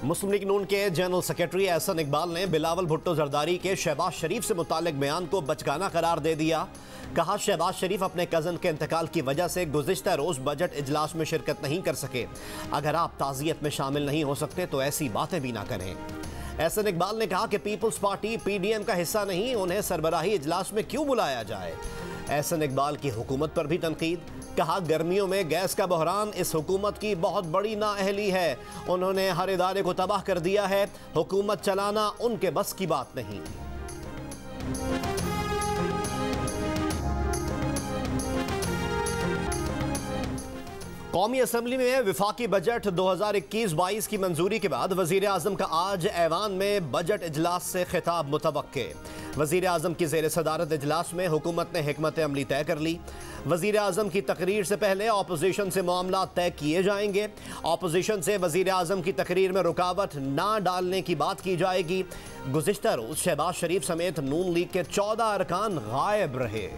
मुस्लिम league नून के general secretary Ehsan Iqbal ने बिलावल भुट्टो जरदारी के शहबाज शरीफ से मुतालिक बयान को बचकाना करार दे दिया। कहा, शहबाज शरीफ अपने कज़न के इंतकाल की वजह से गुज़िश्ता रोज़ बजट इजलास में शिरकत नहीं कर सके। अगर आप ताज़ियत में शामिल नहीं हो सकते तो ऐसी बातें भी ना करें। एहसन इकबाल ने कहा कि पीपल्स पार्टी PDM का हिस्सा नहीं, उन्हें सरबराही इजलास में क्यों बुलाया जाए। एहसन इकबाल की हुकूमत पर भी तनकीद। कहा, गर्मियों में गैस का बहरान इस हुकूमत की बहुत बड़ी नाअहली है। उन्होंने हर इदारे को तबाह कर दिया है। हुकूमत चलाना उनके बस की बात नहीं। कौमी असम्बली में विफाकी बजट 2021-22 की मंजूरी के बाद वज़ीर आज़म का आज ऐवान में बजट इजलास से खिताब मुतवक्के। वज़ीर आज़म की ज़ेर सदारत इजलास में हुकूमत ने हिकमत अमली तय कर ली। वज़ीर आज़म की तकरीर से पहले अपोजिशन से मामला तय किए जाएंगे। अपोजिशन से वज़ीर आज़म की तकरीर में रुकावट ना डालने की बात की जाएगी। गुज़िश्ता रोज़ शहबाज शरीफ समेत नून लीग के 14 अरकान गायब रहे।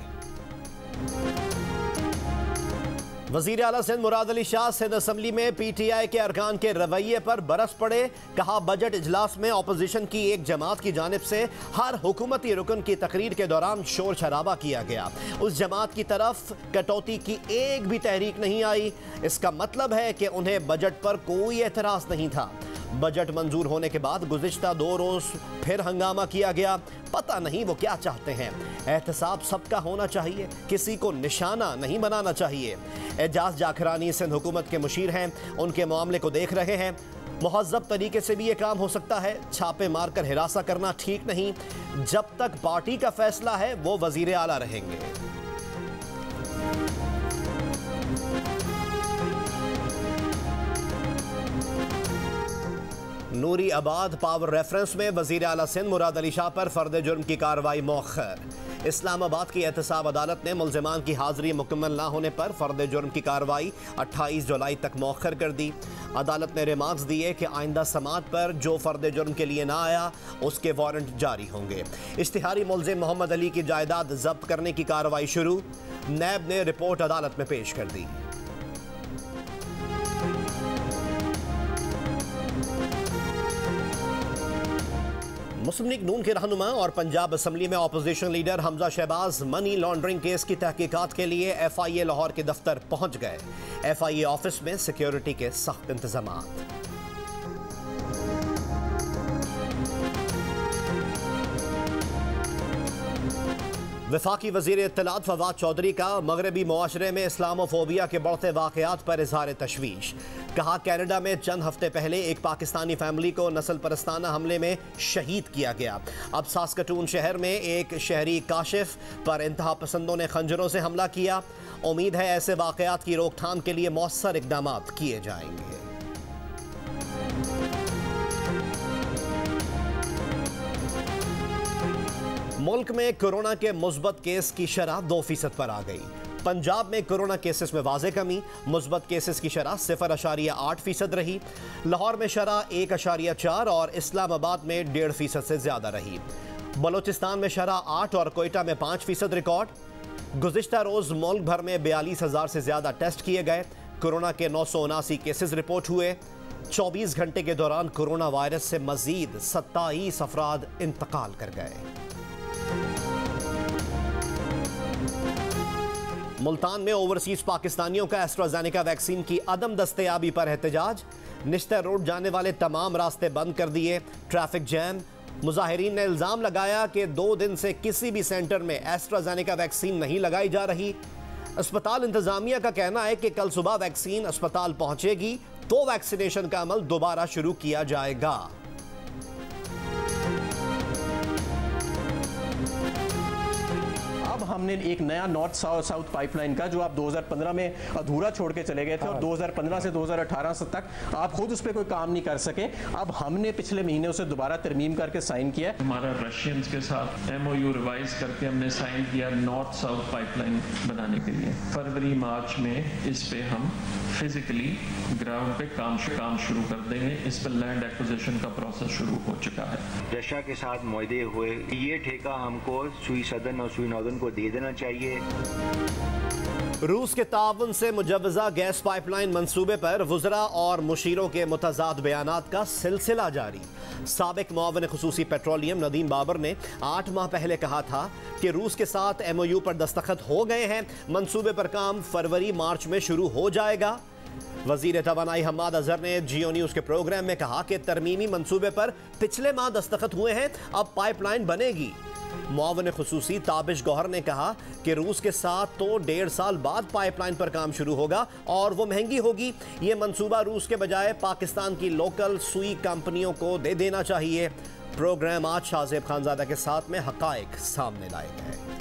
वज़ीर आला सिंध मुराद अली शाह सिंध असम्बली में PTI के अरकान के रवैये पर बरस पड़े। कहा, बजट इजलास में अपोजिशन की एक जमात की जानिब से हर हुकूमती रुकन की तकरीर के दौरान शोर शराबा किया गया। उस जमात की तरफ कटौती की एक भी तहरीक नहीं आई। इसका मतलब है कि उन्हें बजट पर कोई एतराज़ नहीं था। बजट मंजूर होने के बाद गुज़िश्ता 2 रोज़ फिर हंगामा किया गया। पता नहीं वो क्या चाहते हैं। एहतसाब सबका होना चाहिए, किसी को निशाना नहीं बनाना चाहिए। एजाज जाखरानी सिंध हुकूमत के मुशीर हैं, उनके मामले को देख रहे हैं। मुहज़्ज़ब तरीके से भी ये काम हो सकता है। छापे मारकर हिरासा करना ठीक नहीं। जब तक पार्टी का फैसला है वो वज़ीर आला रहेंगे। नूरी आबाद पावर रेफरेंस में वज़ीर आला सिंध मुराद अली शाह पर फर्द जुर्म की कार्रवाई मौखर। इस्लामाबाद की एहतसाब अदालत ने मुल्ज़िमान की हाज़िरी मुकम्मल ना होने पर फर्द जुर्म की कार्रवाई 28 जुलाई तक मौखर कर दी। अदालत ने रिमार्क्स दिए कि आइंदा समात पर जो फर्द जुर्म के लिए ना आया उसके वारंट जारी होंगे। इश्तिहारी मुल्ज़िम मोहम्मद अली की जायदाद जब्त करने की कार्रवाई शुरू। नैब ने रिपोर्ट अदालत में पेश कर दी। मुस्लिम लीग नून के रहनुमा और पंजाब असम्बली में opposition leader Hamza Shahbaz money laundering case की तहकीकात के लिए FIA लाहौर के दफ्तर पहुंच गए। FIA ऑफिस में सिक्योरिटी के सख्त इंतजामात। वफाकी वज़ीर इत्तलात फवाद चौधरी का मगरबी मुआशरे में इस्लामोफोबिया के बढ़ते वाक़यात पर इज़हार तशवीश। कहा, कनाडा में चंद हफ्ते पहले एक पाकिस्तानी फैमिली को नस्ल परस्ताना हमले में शहीद किया गया। अब सास्कटून शहर में एक शहरी काशिफ पर इंतहा पसंदों ने खंजरों से हमला किया। उम्मीद है ऐसे वाक़यात की रोकथाम के लिए मौसर इक़दामात किए जाएंगे। मुल्क में कोरोना के मुस्बत केस की शरह 2% पर आ गई। पंजाब में कोरोना केसेस में वाज़े कमी, मुस्बत केसेस की शरह 0.8% रही। लाहौर में शरह 1.4 और इस्लामाबाद में 1.5% से ज़्यादा रही। बलोचिस्तान में शरह 8 और कोयटा में 5% रिकॉर्ड। गुज़िश्ता रोज़ मुल्क भर में 42,000 से ज़्यादा टेस्ट किए गए। कोरोना के 979 केसेस रिपोर्ट हुए। 24 घंटे के दौरान कोरोना वायरस से मज़ीद 27 अफराद इंतकाल कर गए। मुल्तान में ओवरसीज पाकिस्तानियों का एस्ट्राजेनेका वैक्सीन की अदम दस्तयाबी पर एहतजाज। निश्तर रोड जाने वाले तमाम रास्ते बंद कर दिए। Traffic jam. मुजाहिरीन ने इल्ज़ाम लगाया कि 2 दिन से किसी भी सेंटर में एस्ट्राजेनेका वैक्सीन नहीं लगाई जा रही। अस्पताल इंतजामिया का कहना है कि कल सुबह वैक्सीन अस्पताल पहुंचेगी तो वैक्सीनेशन का अमल दोबारा शुरू किया जाएगा। अब हमने एक नया नॉर्थ साउथ पाइपलाइन का, जो आप 2015 में अधूरा छोड़ के चले गए थे और 2015 से 2018 तक आप खुद उस पर कोई काम नहीं कर सके, अब हमने पिछले महीने उसे दोबारा तरमीम करके साइन किया। हमारा रशियंस के साथ MOU रिवाइज करके हमने साइन किया नॉर्थ साउथ पाइपलाइन बनाने के लिए। फरवरी मार्च में इस पे हम फिजिकली ग्राउंड पे काम शुरू कर देंगे। इस पर लैंड एक्विजिशन का प्रोसेस शुरू हो चुका है। रशिया के साथ मुआहदे हुए, ये ठेका हमको सुई सदर्न और सुई नॉर्दर्न को दे देना चाहिए। रूस के ताउन से मुजव्वजा गैस पाइपलाइन मंसूबे पर वुज़रा और मुशीरों के मुतज़ाद बयानात का सिलसिला जारी। साबिक मुआविन खुसूसी पेट्रोलियम नदीम बाबर ने 8 माह पहले कहा था कि रूस के साथ MOU पर दस्तखत हो गए हैं, मंसूबे पर काम फरवरी मार्च में शुरू हो जाएगा। वजीर तवानाई हम्माद अजहर ने जियो न्यूज़ के प्रोग्राम में कहा कि तरमीमी मंसूबे पर पिछले माह दस्तखत हुए हैं, अब पाइपलाइन बनेगी। मुआविन खुसूसी ताबिश गौहर ने कहा कि रूस के साथ तो 1.5 साल बाद पाइपलाइन पर काम शुरू होगा और वो महंगी होगी। ये मंसूबा रूस के बजाय पाकिस्तान की लोकल सुई कंपनियों को दे देना चाहिए। प्रोग्राम आज शाहजेब खानजादा के साथ में हकायक सामने लाए गए।